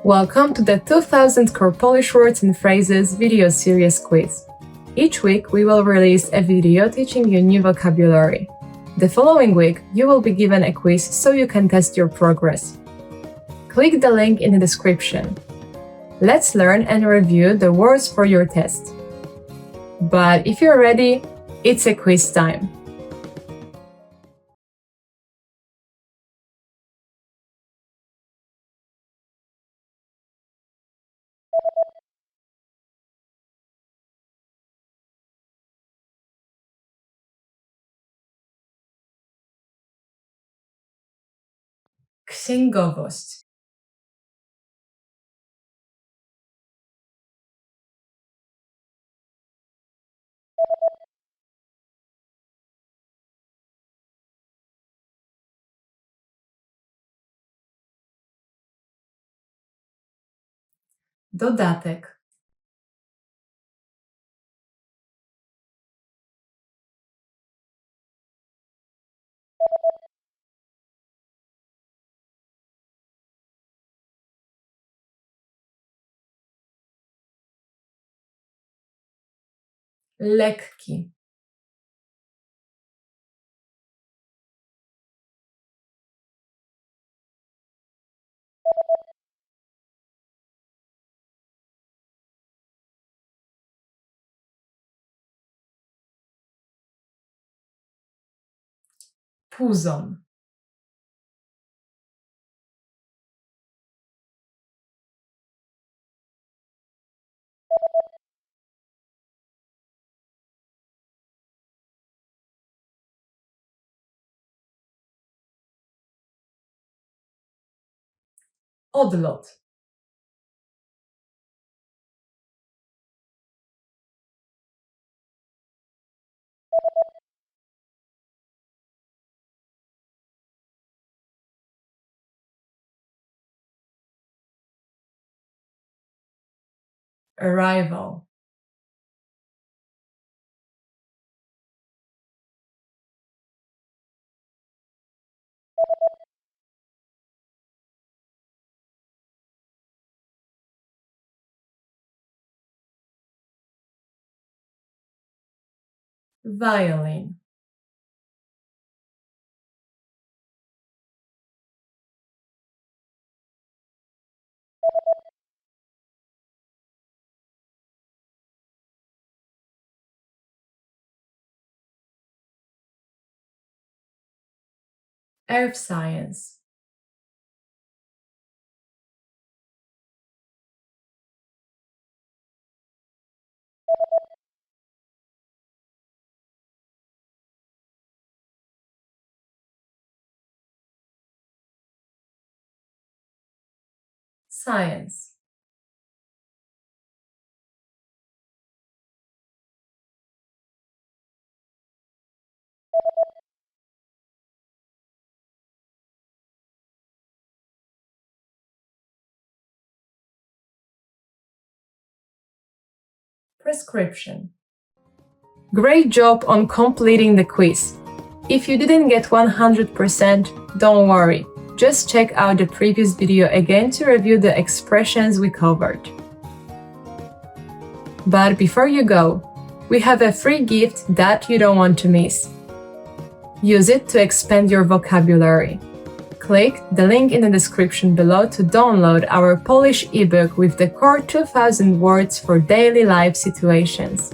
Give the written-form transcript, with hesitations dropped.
Welcome to the 2000 Core Polish Words and Phrases video series quiz. Each week, we will release a video teaching you new vocabulary. The following week, you will be given a quiz so you can test your progress. Click the link in the description. Let's learn and review the words for your test. But if you're ready, it's a quiz time. Księgowość. Dodatek. Lekki. Puzon. Odlot. Arrival. Violin. Earth science. Science. Prescription. Great job on completing the quiz. If you didn't get 100%, don't worry. Just check out the previous video again to review the expressions we covered. But before you go, we have a free gift that you don't want to miss. Use it to expand your vocabulary. Click the link in the description below to download our Polish ebook with the core 2000 words for daily life situations.